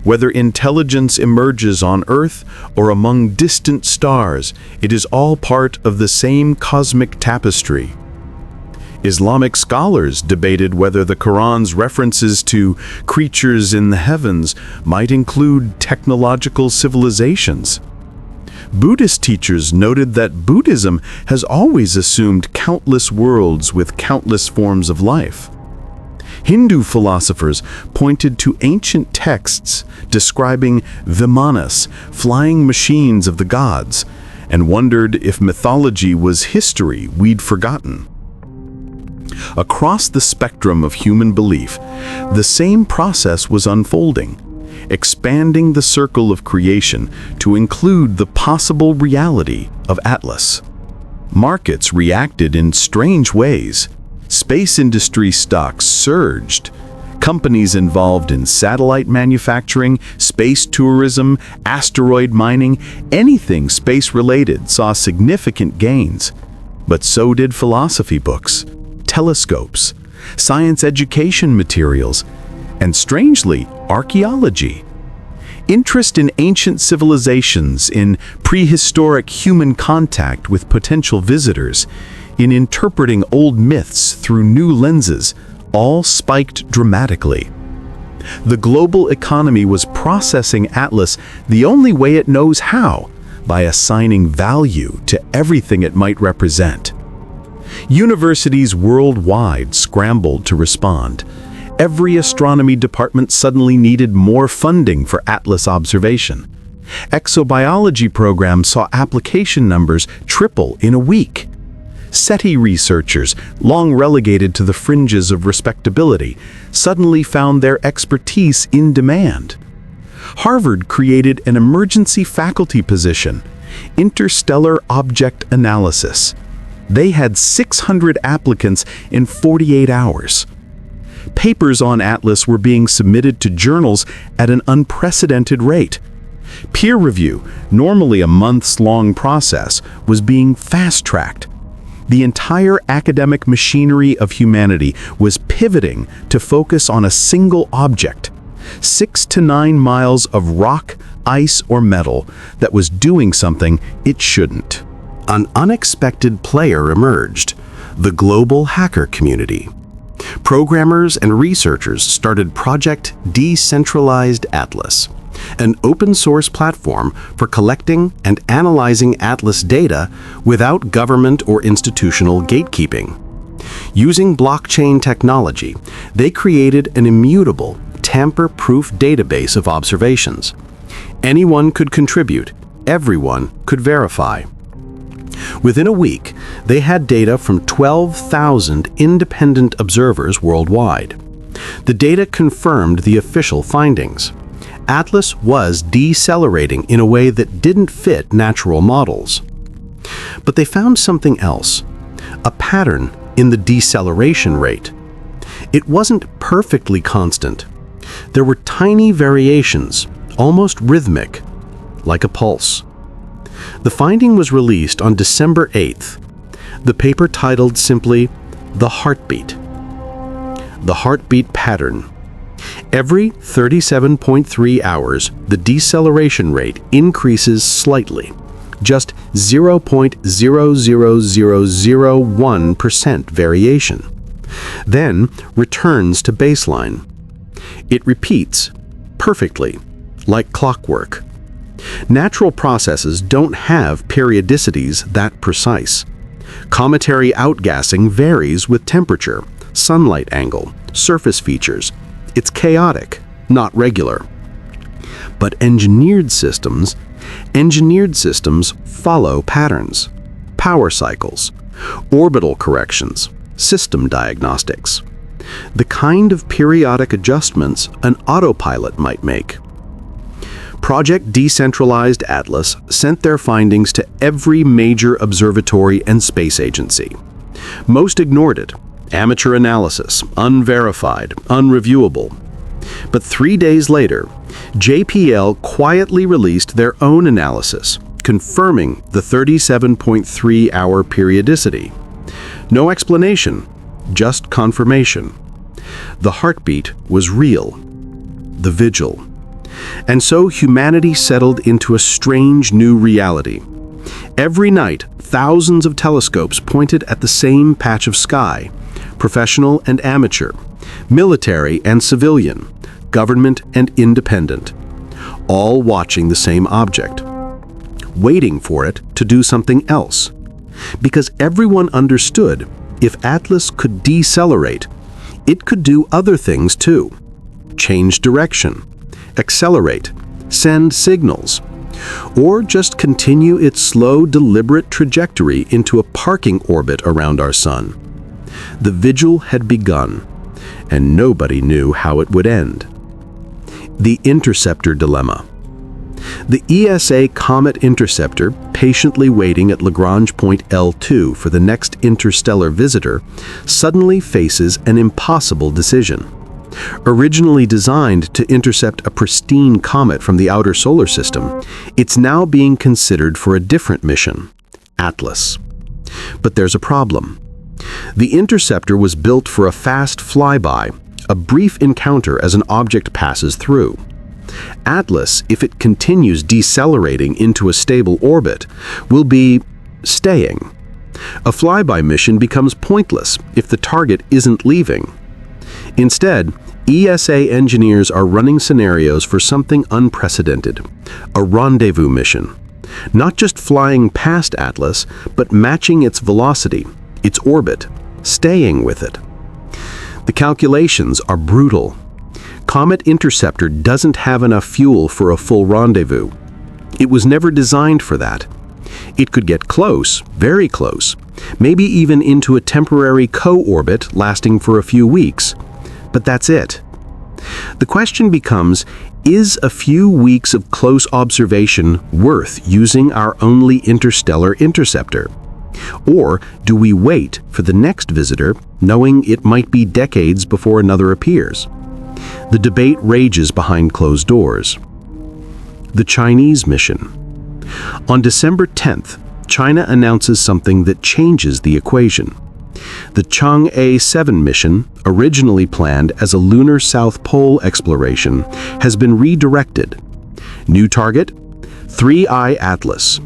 S2: Whether intelligence emerges on Earth or among distant stars, it is all part of the same cosmic tapestry. Islamic scholars debated whether the Quran's references to creatures in the heavens might include technological civilizations. Buddhist teachers noted that Buddhism has always assumed countless worlds with countless forms of life. Hindu philosophers pointed to ancient texts describing Vimanas, flying machines of the gods, and wondered if mythology was history we'd forgotten. Across the spectrum of human belief, the same process was unfolding, expanding the circle of creation to include the possible reality of Atlas. Markets reacted in strange ways. Space industry stocks surged. Companies involved in satellite manufacturing, space tourism, asteroid mining, anything space-related saw significant gains. But so did philosophy books, telescopes, science education materials, and strangely, archaeology. Interest in ancient civilizations, in prehistoric human contact with potential visitors, in interpreting old myths through new lenses, all spiked dramatically. The global economy was processing Atlas the only way it knows how, by assigning value to everything it might represent. Universities worldwide scrambled to respond. Every astronomy department suddenly needed more funding for Atlas observation. Exobiology programs saw application numbers triple in a week. SETI researchers, long relegated to the fringes of respectability, suddenly found their expertise in demand. Harvard created an emergency faculty position, interstellar object analysis. They had 600 applicants in 48 hours. Papers on Atlas were being submitted to journals at an unprecedented rate. Peer review, normally a months-long process, was being fast-tracked. The entire academic machinery of humanity was pivoting to focus on a single object, 6 to 9 miles of rock, ice, or metal that was doing something it shouldn't. An unexpected player emerged, the global hacker community. Programmers and researchers started Project Decentralized Atlas, an open-source platform for collecting and analyzing Atlas data without government or institutional gatekeeping. Using blockchain technology, they created an immutable, tamper-proof database of observations. Anyone could contribute, everyone could verify. Within a week, they had data from 12,000 independent observers worldwide. The data confirmed the official findings. Atlas was decelerating in a way that didn't fit natural models. But they found something else, a pattern in the deceleration rate. It wasn't perfectly constant. There were tiny variations, almost rhythmic, like a pulse. The finding was released on December 8th. The paper titled simply, "The Heartbeat." The heartbeat pattern. Every 37.3 hours, the deceleration rate increases slightly, just 0.00001% variation, then returns to baseline. It repeats perfectly, like clockwork. Natural processes don't have periodicities that precise. Cometary outgassing varies with temperature, sunlight angle, surface features. It's chaotic, not regular. But engineered systems follow patterns, power cycles, orbital corrections, system diagnostics, the kind of periodic adjustments an autopilot might make. Project Decentralized Atlas sent their findings to every major observatory and space agency. Most ignored it. Amateur analysis, unverified, unreviewable. But 3 days later, JPL quietly released their own analysis, confirming the 37.3-hour periodicity. No explanation, just confirmation. The heartbeat was real. The vigil. And so humanity settled into a strange new reality. Every night, thousands of telescopes pointed at the same patch of sky, professional and amateur, military and civilian, government and independent, all watching the same object, waiting for it to do something else. Because everyone understood if Atlas could decelerate, it could do other things too. Change direction, accelerate, send signals, or just continue its slow, deliberate trajectory into a parking orbit around our sun. The vigil had begun, and nobody knew how it would end. The Interceptor Dilemma. The ESA Comet Interceptor, patiently waiting at Lagrange point L2 for the next interstellar visitor, suddenly faces an impossible decision. Originally designed to intercept a pristine comet from the outer solar system, it's now being considered for a different mission, Atlas. But there's a problem. The interceptor was built for a fast flyby, a brief encounter as an object passes through. Atlas, if it continues decelerating into a stable orbit, will be staying. A flyby mission becomes pointless if the target isn't leaving. Instead, ESA engineers are running scenarios for something unprecedented, a rendezvous mission. Not just flying past Atlas, but matching its velocity, its orbit, staying with it. The calculations are brutal. Comet Interceptor doesn't have enough fuel for a full rendezvous. It was never designed for that. It could get close, very close, maybe even into a temporary co-orbit lasting for a few weeks. But that's it. The question becomes, is a few weeks of close observation worth using our only interstellar interceptor? Or do we wait for the next visitor, knowing it might be decades before another appears? The debate rages behind closed doors. The Chinese mission. On December 10th, China announces something that changes the equation. The Chang'e 7 mission, originally planned as a lunar South Pole exploration, has been redirected. New target? 3I Atlas.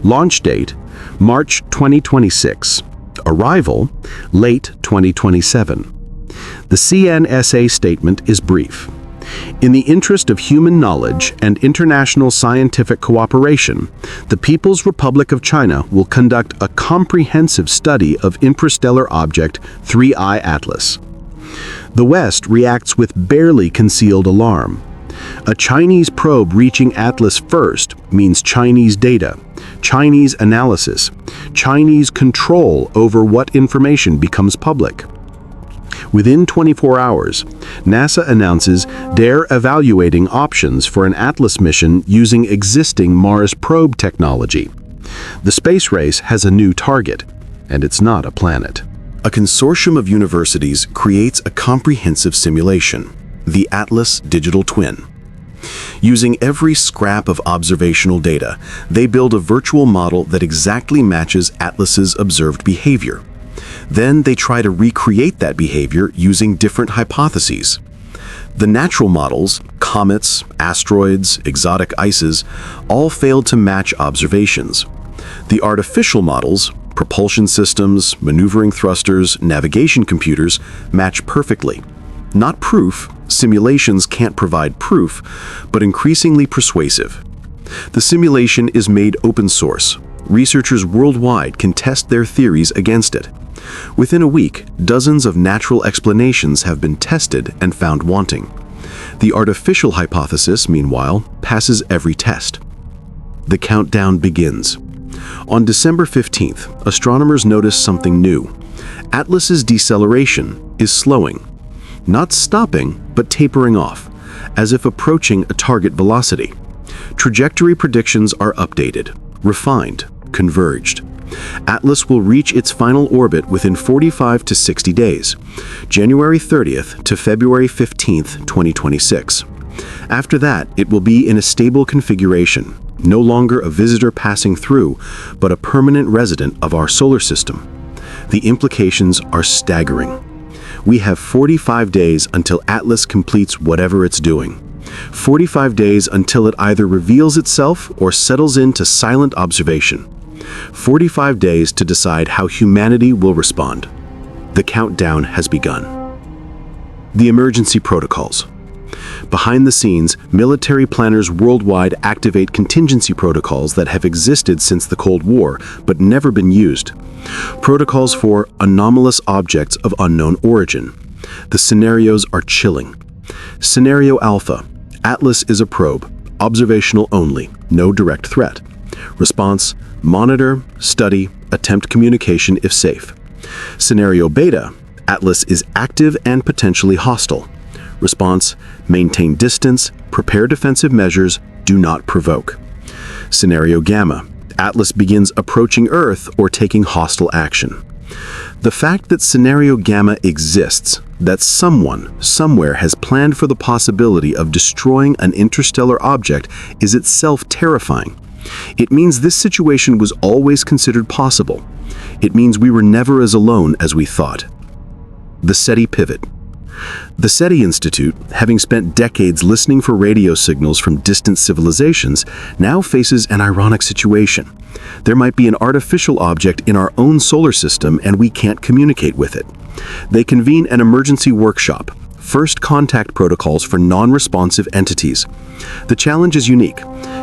S2: Launch date? March 2026. Arrival? Late 2027. The CNSA statement is brief. In the interest of human knowledge and international scientific cooperation, the People's Republic of China will conduct a comprehensive study of interstellar object 3I Atlas. The West reacts with barely concealed alarm. A Chinese probe reaching Atlas first means Chinese data, Chinese analysis, Chinese control over what information becomes public. Within 24 hours, NASA announces they're evaluating options for an Atlas mission using existing Mars probe technology. The space race has a new target, and it's not a planet. A consortium of universities creates a comprehensive simulation, the Atlas Digital Twin. Using every scrap of observational data, they build a virtual model that exactly matches Atlas's observed behavior. Then they try to recreate that behavior using different hypotheses. The natural models, comets, asteroids, exotic ices, all failed to match observations. The artificial models, propulsion systems, maneuvering thrusters, navigation computers, match perfectly. Not proof, simulations can't provide proof, but increasingly persuasive. The simulation is made open source. Researchers worldwide can test their theories against it. Within a week, dozens of natural explanations have been tested and found wanting. The artificial hypothesis, meanwhile, passes every test. The countdown begins. On December 15th, astronomers noticed something new. Atlas's deceleration is slowing. Not stopping, but tapering off, as if approaching a target velocity. Trajectory predictions are updated, refined, converged. Atlas will reach its final orbit within 45 to 60 days, January 30th to February 15th, 2026. After that, it will be in a stable configuration, no longer a visitor passing through, but a permanent resident of our solar system. The implications are staggering. We have 45 days until Atlas completes whatever it's doing. 45 days until it either reveals itself or settles into silent observation. 45 days to decide how humanity will respond. The countdown has begun. The emergency protocols. Behind the scenes, military planners worldwide activate contingency protocols that have existed since the Cold War but never been used. Protocols for anomalous objects of unknown origin. The scenarios are chilling. Scenario Alpha. Atlas is a probe, observational only, no direct threat. Response: monitor, study, attempt communication if safe. Scenario Beta. Atlas is active and potentially hostile. Response: maintain distance, prepare defensive measures, do not provoke. Scenario Gamma. Atlas begins approaching Earth or taking hostile action. The fact that Scenario Gamma exists, that someone, somewhere has planned for the possibility of destroying an interstellar object, is itself terrifying. It means this situation was always considered possible. It means we were never as alone as we thought. The SETI pivot. The SETI Institute, having spent decades listening for radio signals from distant civilizations, now faces an ironic situation. There might be an artificial object in our own solar system and we can't communicate with it. They convene an emergency workshop, first contact protocols for non-responsive entities. The challenge is unique.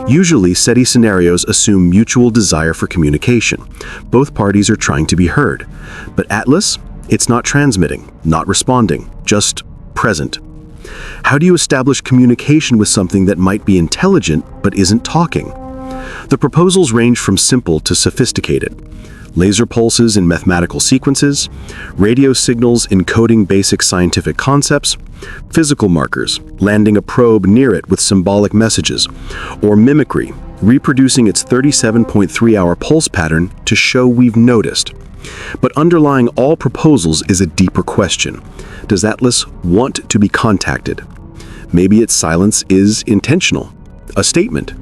S2: Usually, SETI scenarios assume mutual desire for communication. Both parties are trying to be heard. But Atlas? It's not transmitting, not responding, just present. How do you establish communication with something that might be intelligent but isn't talking? The proposals range from simple to sophisticated. Laser pulses in mathematical sequences, radio signals encoding basic scientific concepts, physical markers, landing a probe near it with symbolic messages, or mimicry, reproducing its 37.3-hour pulse pattern to show we've noticed. But underlying all proposals is a deeper question. Does Atlas want to be contacted? Maybe its silence is intentional, a statement.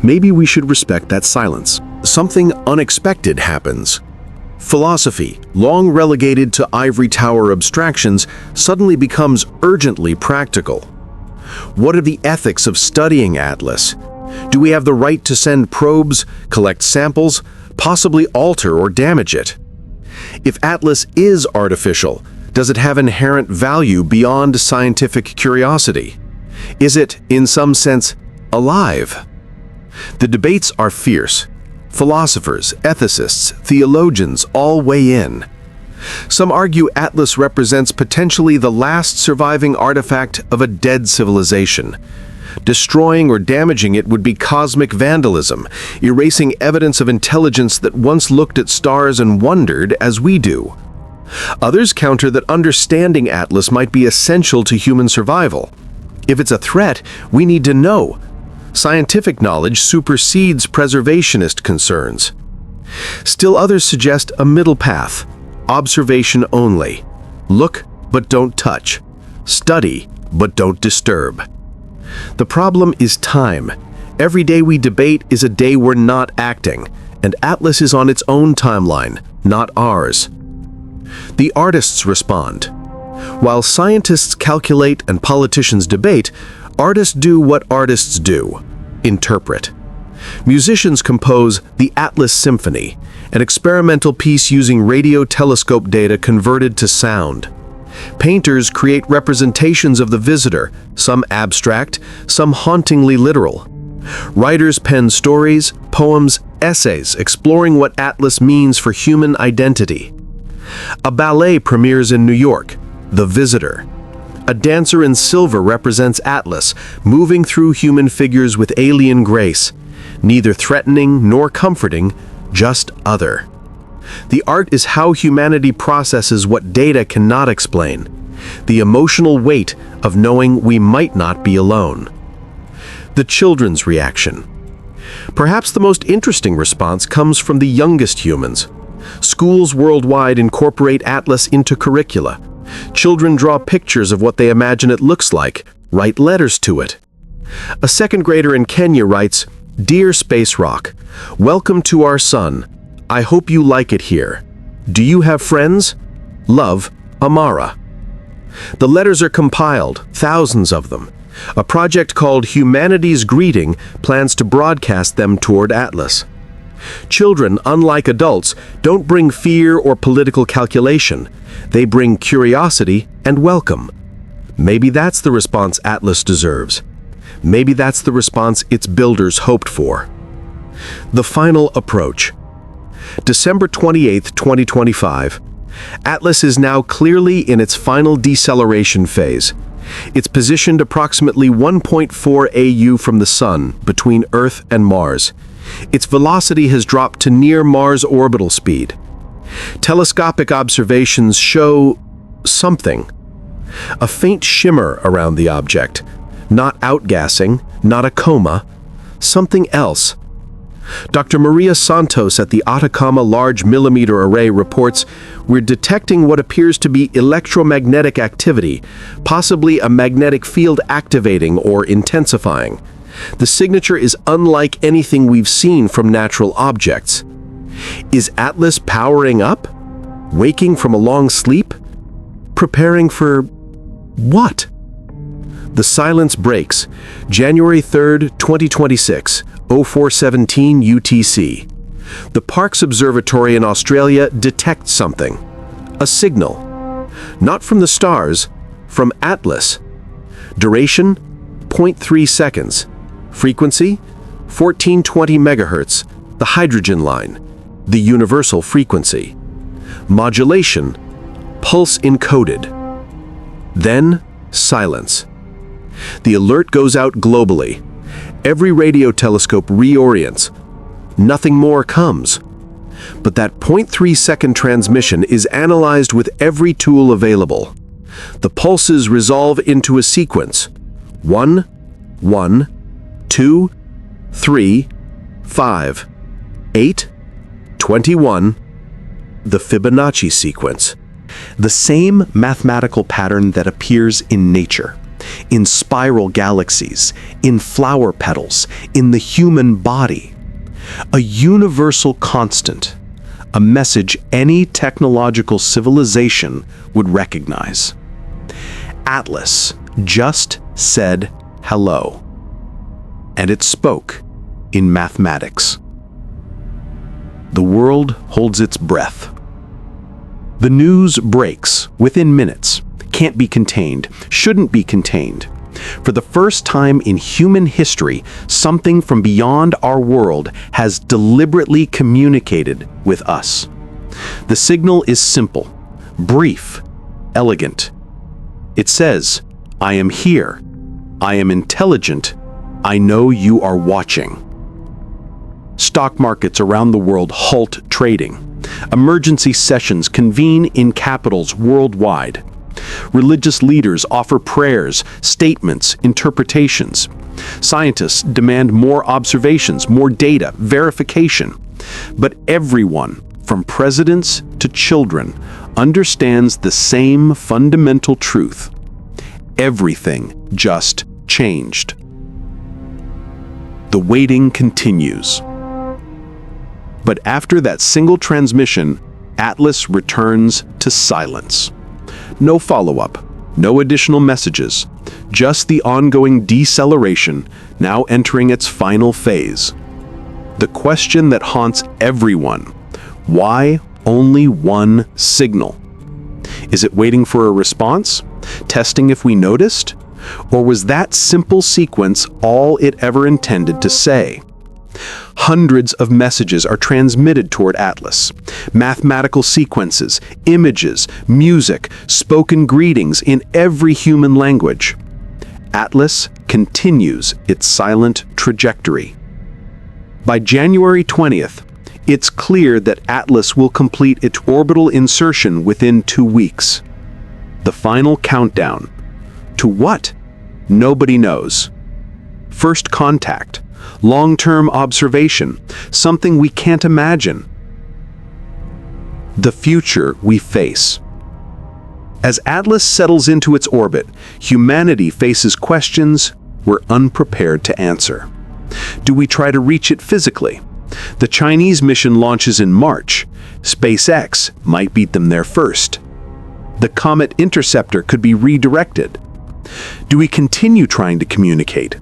S2: Maybe we should respect that silence. Something unexpected happens. Philosophy, long relegated to ivory tower abstractions, suddenly becomes urgently practical. What are the ethics of studying Atlas? Do we have the right to send probes, collect samples, possibly alter or damage it? If Atlas is artificial, does it have inherent value beyond scientific curiosity? Is it, in some sense, alive? The debates are fierce. Philosophers, ethicists, theologians all weigh in. Some argue Atlas represents potentially the last surviving artifact of a dead civilization. Destroying or damaging it would be cosmic vandalism, erasing evidence of intelligence that once looked at stars and wondered as we do.
S1: Others counter that understanding Atlas might be essential to human survival. If it's a threat, we need to know. Scientific knowledge supersedes preservationist concerns. Still others suggest a middle path: observation only. Look, but don't touch. Study, but don't disturb. The problem is time. Every day we debate is a day we're not acting, and Atlas is on its own timeline, not ours. The artists respond. While scientists calculate and politicians debate, artists do what artists do: interpret. Musicians compose the Atlas Symphony, an experimental piece using radio telescope data converted to sound. Painters create representations of the visitor, some abstract, some hauntingly literal. Writers pen stories, poems, essays exploring what Atlas means for human identity. A ballet premieres in New York, The Visitor. A dancer in silver represents Atlas, moving through human figures with alien grace, neither threatening nor comforting, just other. The art is how humanity processes what data cannot explain, the emotional weight of knowing we might not be alone. The children's reaction. Perhaps the most interesting response comes from the youngest humans. Schools worldwide incorporate Atlas into curricula. Children draw pictures of what they imagine it looks like, write letters to it. A second grader in Kenya writes, "Dear Space Rock, welcome to our sun. I hope you like it here. Do you have friends? Love, Amara." The letters are compiled, thousands of them. A project called Humanity's Greeting plans to broadcast them toward Atlas. Children, unlike adults, don't bring fear or political calculation. They bring curiosity and welcome. Maybe that's the response Atlas deserves. Maybe that's the response its builders hoped for. The final approach. December 28, 2025. Atlas is now clearly in its final deceleration phase. It's positioned approximately 1.4 AU from the Sun, between Earth and Mars. Its velocity has dropped to near Mars orbital speed. Telescopic observations show something. A faint shimmer around the object. Not outgassing, not a coma, something else. Dr. Maria Santos at the Atacama Large Millimeter Array reports, "We're detecting what appears to be electromagnetic activity, possibly a magnetic field activating or intensifying. The signature is unlike anything we've seen from natural objects." Is Atlas powering up? Waking from a long sleep? Preparing for what? The silence breaks. January 3, 2026, 0417 UTC. The Parkes Observatory in Australia detects something. A signal. Not from the stars, from Atlas. Duration, 0.3 seconds. Frequency, 1420 megahertz, the hydrogen line, the universal frequency. Modulation, pulse encoded. Then, silence. The alert goes out globally. Every radio telescope reorients. Nothing more comes. But that 0.3-second transmission is analyzed with every tool available. The pulses resolve into a sequence. 1, 1, 2, 3, 5, 8, 21, the Fibonacci sequence. The same mathematical pattern that appears in nature, in spiral galaxies, in flower petals, in the human body. A universal constant, a message any technological civilization would recognize. Atlas just said hello, and it spoke in mathematics. The world holds its breath. The news breaks within minutes, can't be contained, shouldn't be contained. For the first time in human history, something from beyond our world has deliberately communicated with us. The signal is simple, brief, elegant. It says, "I am here. I am intelligent. I know you are watching." Stock markets around the world halt trading.
S2: Emergency sessions convene in capitals worldwide. Religious leaders offer prayers, statements, interpretations. Scientists demand more observations, more data, verification. But everyone, from presidents to children, understands the same fundamental truth. Everything just changed. The waiting continues. But after that single transmission, Atlas returns to silence. No follow-up, no additional messages, just the ongoing deceleration, now entering its final phase. The question that haunts everyone: why only one signal? Is it waiting for a response? Testing if we noticed? Or was that simple sequence all it ever intended to say? Hundreds of messages are transmitted toward Atlas. Mathematical sequences, images, music, spoken greetings in every human language. Atlas continues its silent trajectory. By January 20th, it's clear that Atlas will complete its orbital insertion within 2 weeks. The final countdown. To what? Nobody knows. First contact. Long-term observation, something we can't imagine. The future we face. As Atlas settles into its orbit, humanity faces questions we're unprepared to answer. Do we try to reach it physically? The Chinese mission launches in March. SpaceX might beat them there first. The comet interceptor could be redirected. Do we continue trying to communicate?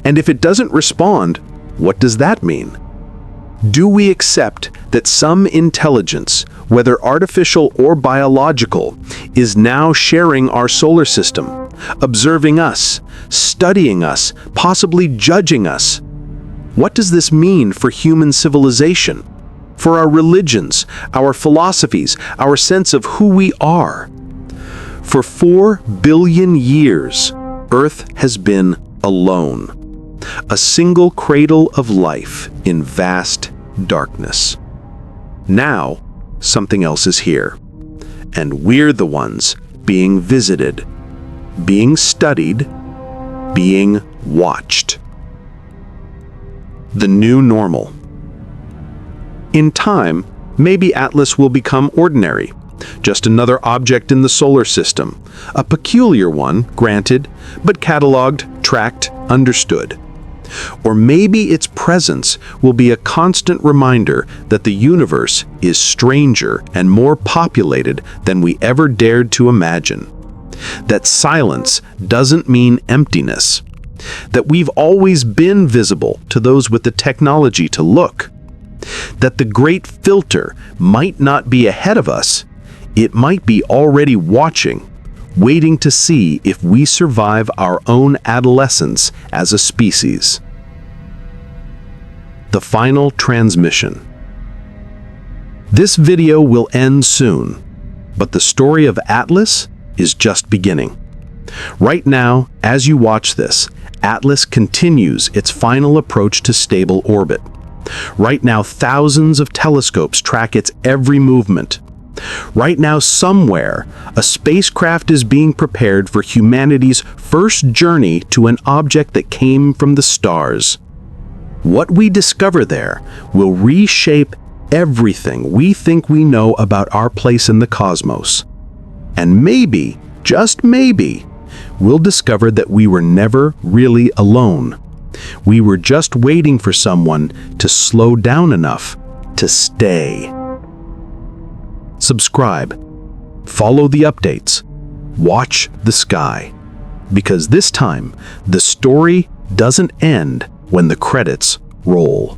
S2: And if it doesn't respond, what does that mean? Do we accept that some intelligence, whether artificial or biological, is now sharing our solar system, observing us, studying us, possibly judging us? What does this mean for human civilization, for our religions, our philosophies, our sense of who we are? For 4 billion years, Earth has been alone, a single cradle of life in vast darkness. Now, something else is here, and we're the ones being visited, being studied, being watched. The new normal. In time, maybe Atlas will become ordinary, just another object in the solar system, a peculiar one, granted, but cataloged, tracked, understood. Or maybe its presence will be a constant reminder that the universe is stranger and more populated than we ever dared to imagine. That silence doesn't mean emptiness. That we've always been visible to those with the technology to look. That the great filter might not be ahead of us, it might be already watching, waiting to see if we survive our own adolescence as a species. The final transmission. This video will end soon, but the story of Atlas is just beginning. Right now, as you watch this, Atlas continues its final approach to stable orbit. Right now, thousands of telescopes track its every movement. Right now, somewhere, a spacecraft is being prepared for humanity's first journey to an object that came from the stars. What we discover there will reshape everything we think we know about our place in the cosmos. And maybe, just maybe, we'll discover that we were never really alone. We were just waiting for someone to slow down enough to stay. Subscribe, follow the updates, watch the sky, because this time the story doesn't end when the credits roll.